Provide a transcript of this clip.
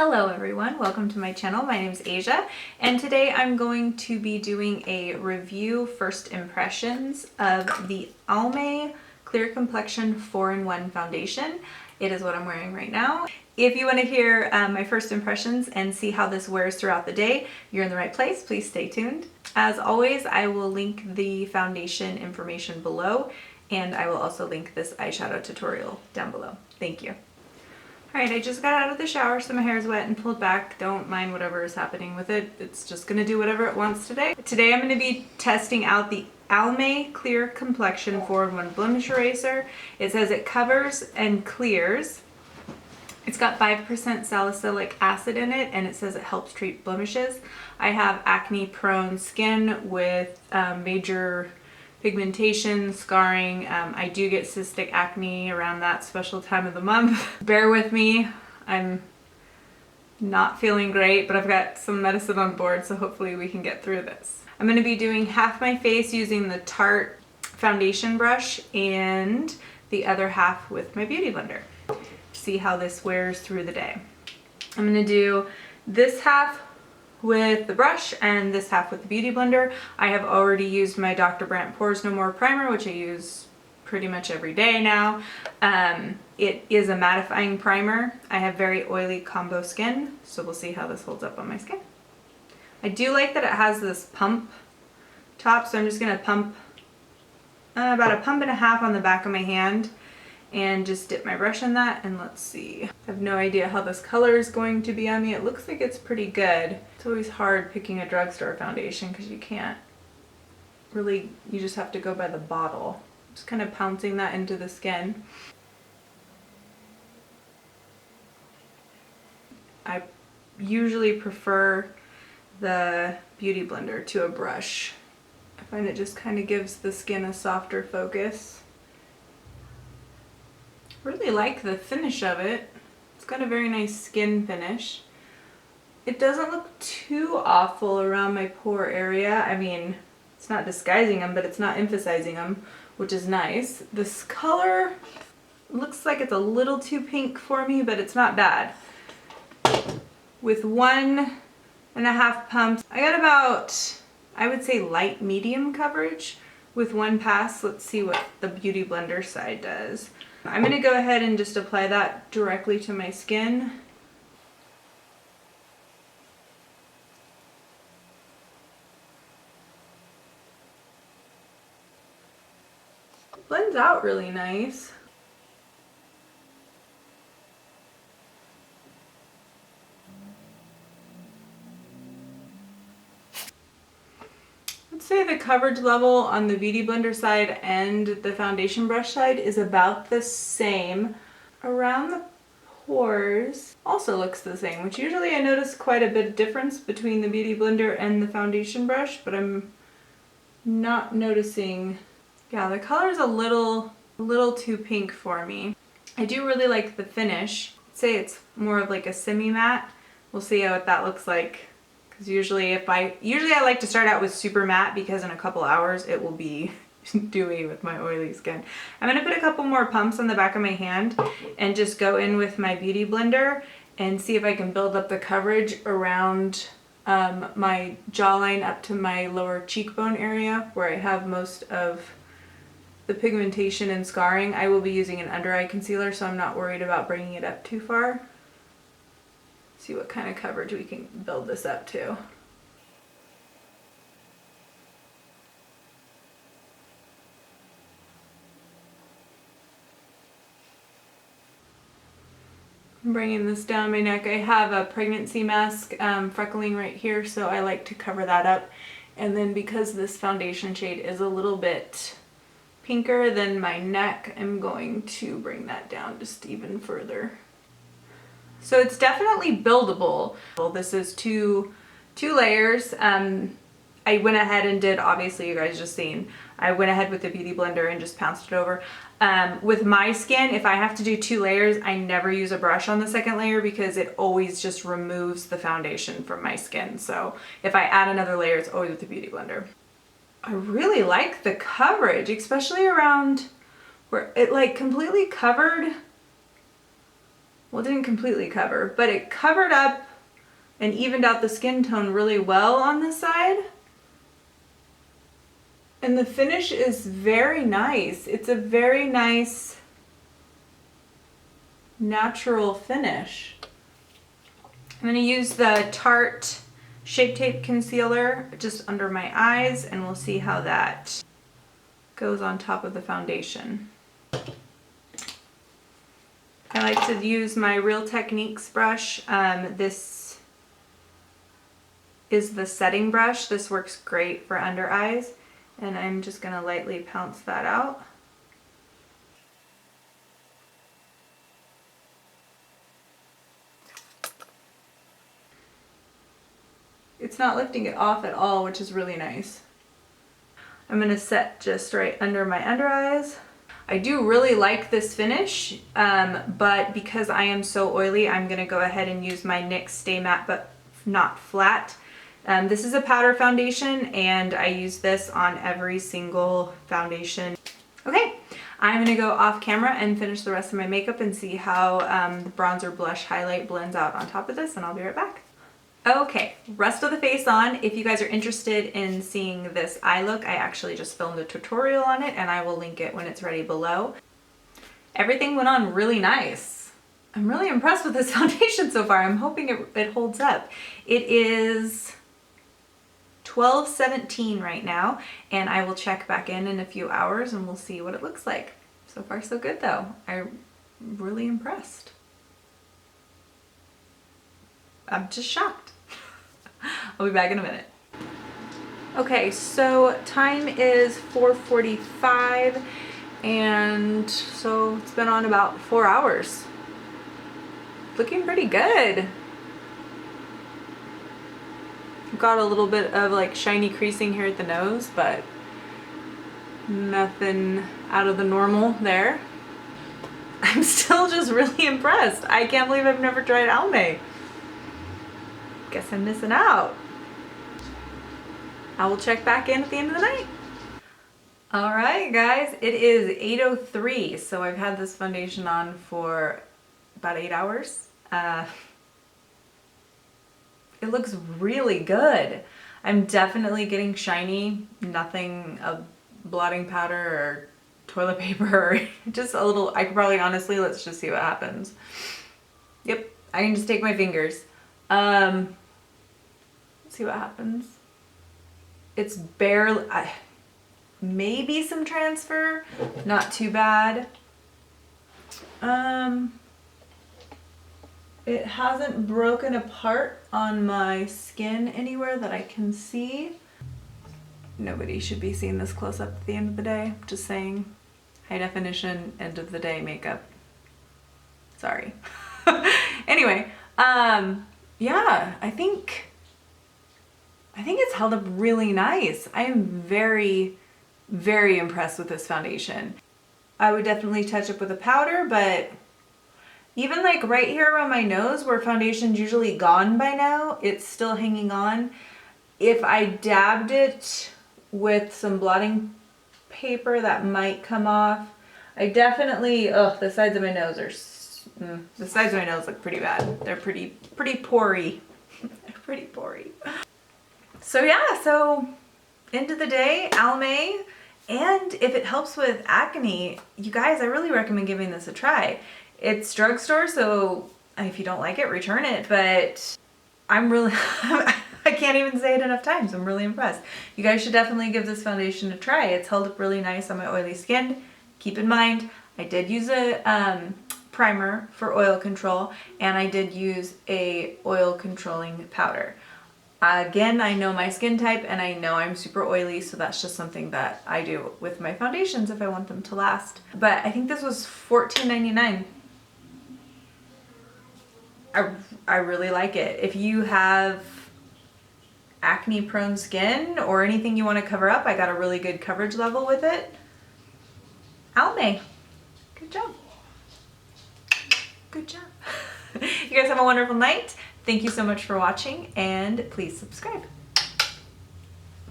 Hello everyone, welcome to my channel. My name is Asia and today I'm going to be doing a review first impressions of the Almay Clear Complexion 4-in-1 foundation. It is what I'm wearing right now. If you want to hear my first impressions and see how this wears throughout the day, you're in the right place. Please stay tuned. As always, I will link the foundation information below and I will also link this eyeshadow tutorial down below. Thank you. Alright, I just got out of the shower, so my hair is wet and pulled back. Don't mind whatever is happening with it. It's just going to do whatever it wants today. Today I'm going to be testing out the Almay Clear Complexion 4-in-1 Blemish Eraser. It says it covers and clears. It's got 5% salicylic acid in it, and it says it helps treat blemishes. I have acne-prone skin with major pigmentation, scarring. I do get cystic acne around that special time of the month. Bear with me. I'm not feeling great, but I've got some medicine on board, so hopefully we can get through this. I'm going to be doing half my face using the Tarte foundation brush and the other half with my beauty blender. See how this wears through the day. I'm going to do this half with the brush and this half with the beauty blender. I have already used my Dr. Brandt Pores No More primer, which I use pretty much every day now. It is a mattifying primer. I have very oily combo skin, so we'll see how this holds up on my skin. I do like that it has this pump top, so I'm just gonna pump about a pump and a half on the back of my hand and just dip my brush in that, and let's see. I have no idea how this color is going to be on me. It looks like it's pretty good. It's always hard picking a drugstore foundation because you can't really, you just have to go by the bottle. Just kind of pouncing that into the skin. I usually prefer the beauty blender to a brush. I find it just kind of gives the skin a softer focus. Really like the finish of it. It's got a very nice skin finish. It doesn't look too awful around my pore area. I mean, it's not disguising them, but it's not emphasizing them, which is nice. This color looks like it's a little too pink for me, but it's not bad. With 1.5 pumps, I got about, I would say, light medium coverage with one pass. Let's see what the beauty blender side does. I'm going to go ahead and just apply that directly to my skin. Blends out really nice. I'd say the coverage level on the beauty blender side and the foundation brush side is about the same. Around the pores also looks the same, which usually I notice quite a bit of difference between the beauty blender and the foundation brush, but I'm not noticing. Yeah, the color is a little too pink for me. I do really like the finish. I'd say it's more of like a semi-matte. We'll see what that looks like. Because usually I like to start out with super matte because in a couple hours it will be dewy with my oily skin. I'm going to put a couple more pumps on the back of my hand and just go in with my beauty blender and see if I can build up the coverage around my jawline up to my lower cheekbone area where I have most of the pigmentation and scarring. I will be using an under eye concealer, so I'm not worried about bringing it up too far. See what kind of coverage we can build this up to. I'm bringing this down my neck. I have a pregnancy mask freckling right here, so I like to cover that up. And then because this foundation shade is a little bit pinker than my neck, I'm going to bring that down just even further. So it's definitely buildable. This is two layers. I went ahead and did, obviously you guys just seen, I went ahead with the beauty blender and just pounced it over. With my skin, if I have to do 2 layers, I never use a brush on the second layer because it always just removes the foundation from my skin. So if I add another layer, it's always with the beauty blender. I really like the coverage, especially around where it like completely covered well, it didn't completely cover, but it covered up and evened out the skin tone really well on this side. And the finish is very nice. It's a very nice natural finish. I'm going to use the Tarte Shape Tape Concealer just under my eyes, and we'll see how that goes on top of the foundation. I like to use my Real Techniques brush. This is the setting brush. This works great for under eyes, and I'm just going to lightly pounce that out. It's not lifting it off at all, which is really nice. I'm going to set just right under my under eyes. I do really like this finish, but because I am so oily, I'm going to go ahead and use my NYX Stay Matte But Not Flat. This is a powder foundation, and I use this on every single foundation. Okay, I'm going to go off camera and finish the rest of my makeup and see how the bronzer blush highlight blends out on top of this, and I'll be right back. Okay, rest of the face on. If you guys are interested in seeing this eye look, I actually just filmed a tutorial on it, and I will link it when it's ready below. Everything went on really nice. I'm really impressed with this foundation so far. I'm hoping it holds up. It is 12:17 right now, and I will check back in a few hours and we'll see what it looks like. So far so good though. I'm really impressed. I'm just shocked. I'll be back in a minute. Okay, so time is 4:45, and so it's been on about 4 hours. Looking pretty good. Got a little bit of like shiny creasing here at the nose, but nothing out of the normal there. I'm still just really impressed. I can't believe I've never tried Almay. Guess I'm missing out. I will check back in at the end of the night. All right, guys, it is 8:03, so I've had this foundation on for about 8 hours. It looks really good. I'm definitely getting shiny, nothing of blotting powder or toilet paper or just a little. I could probably honestly, let's just see what happens. Yep, I can just take my fingers. See what happens. It's barely, maybe some transfer, not too bad. It hasn't broken apart on my skin anywhere that I can see. Nobody should be seeing this close up at the end of the day. Just saying. High definition, end of the day makeup. Sorry. Anyway, yeah, I think it's held up really nice. I am very, very impressed with this foundation. I would definitely touch up with a powder, but even like right here around my nose where foundation's usually gone by now, it's still hanging on. If I dabbed it with some blotting paper, that might come off. I definitely, the sides of my nose are, the sides of my nose look pretty bad. They're pretty pory. They're pretty pory. So yeah, so end of the day, Almay. And if it helps with acne, you guys, I really recommend giving this a try. It's drugstore, so if you don't like it, return it. But I'm really, I can't even say it enough times. I'm really impressed. You guys should definitely give this foundation a try. It's held up really nice on my oily skin. Keep in mind, I did use a primer for oil control, and I did use a oil controlling powder. Again, I know my skin type and I know I'm super oily, so that's just something that I do with my foundations if I want them to last. But I think this was $14.99. I really like it. If you have acne prone skin or anything you want to cover up, I got a really good coverage level with it. Almay, good job. Good job. You guys have a wonderful night. Thank you so much for watching, and please subscribe.